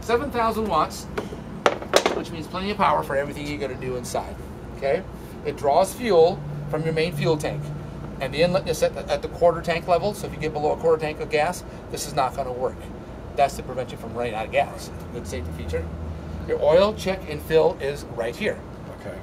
7,000 watts, which means plenty of power for everything you're going to do inside. Okay? It draws fuel from your main fuel tank. And the inlet is set at the quarter tank level, so if you get below a quarter tank of gas, this is not going to work. That's to prevent you from running out of gas. Good safety feature. Your oil check and fill is right here. Okay.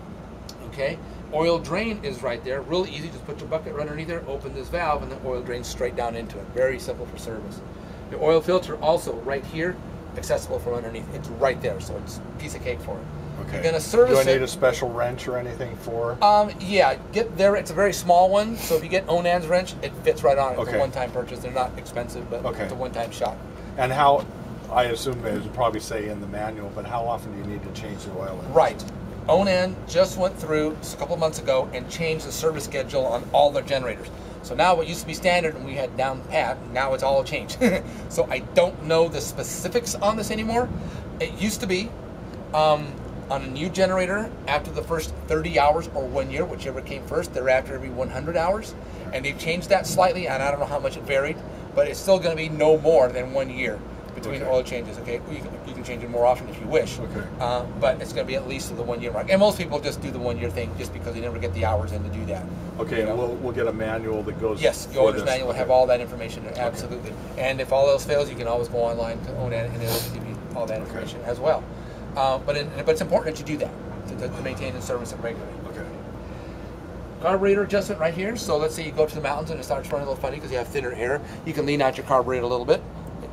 Okay? Oil drain is right there. Really easy. Just put your bucket right underneath there, open this valve, and the oil drains straight down into it. Very simple for service. Your oil filter also right here, accessible from underneath. It's right there, so it's a piece of cake for it. Okay. You're gonna service it. Do I need a special wrench or anything for? Yeah, get there. It's a very small one, so if you get Onan's wrench, it fits right on it. It's Okay. a one-time purchase. They're not expensive, but Okay. it's a one-time shot. And how? I assume it would probably say in the manual, but how often do you need to change the oil? Right. Onan just went through just a couple of months ago and changed the service schedule on all their generators. So now what used to be standard and we had down pat, now it's all changed. So I don't know the specifics on this anymore. It used to be on a new generator, after the first 30 hours or 1 year, whichever came first, they're after every 100 hours. And they've changed that slightly, and I don't know how much it varied, but it's still going to be no more than 1 year between oil changes. Okay, you can change it more often if you wish, Okay. but it's going to be at least to the 1 year mark. And most people just do the 1 year thing just because they never get the hours in to do that. Okay, and we'll get a manual that goes. Yes, the owner's manual will have all that information, absolutely. And if all else fails, you can always go online to Onan and it'll give you all that information as well. But it's important that you do that to maintain and service it regularly. Okay. Carburetor adjustment right here. So let's say you go to the mountains and it starts running a little funny because you have thinner air. You can lean out your carburetor a little bit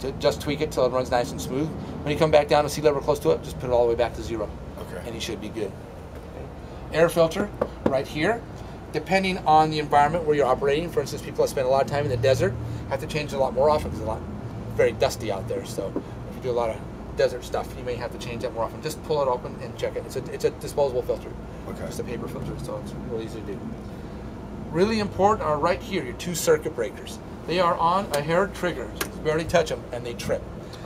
to just tweak it till it runs nice and smooth. When you come back down to sea level close to it, just put it all the way back to zero. Okay. And you should be good. Okay. Air filter right here. Depending on the environment where you're operating, for instance, people that spend a lot of time in the desert have to change it a lot more often because it's very dusty out there. So if you do a lot of desert stuff, you may have to change that more often. Just pull it open and check it. It's a disposable filter. Okay. Just a paper filter, so it's really easy to do. Really important are right here, your two circuit breakers. They are on a hair trigger. You barely touch them and they trip.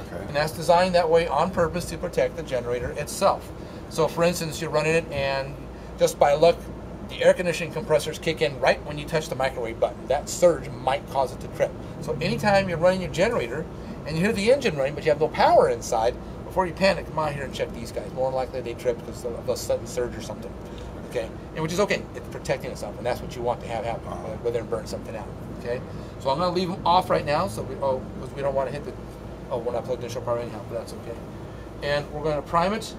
Okay. And that's designed that way on purpose to protect the generator itself. So for instance, you're running it and just by luck, the air conditioning compressors kick in right when you touch the microwave button. That surge might cause it to trip. So anytime you're running your generator and you hear the engine running but you have no power inside, before you panic, come out here and check these guys. More likely they trip because of a sudden surge or something. Okay, and which is okay. It's protecting itself, and that's what you want to have happen, whether it burns something out. Okay, so I'm going to leave them off right now, so because we don't want to hit the. Oh, we're not plugged in show power anyhow, but that's okay. And we're going to prime it,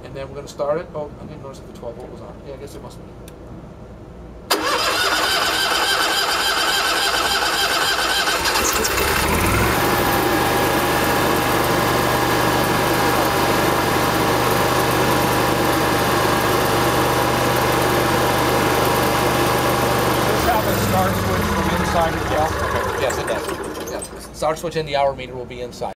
and then we're going to start it. Oh, I didn't notice that the 12 volt was on. Yeah, I guess it must be. Start switch from inside as well? Okay. Yes, it does. Yeah. Start switch and the hour meter will be inside.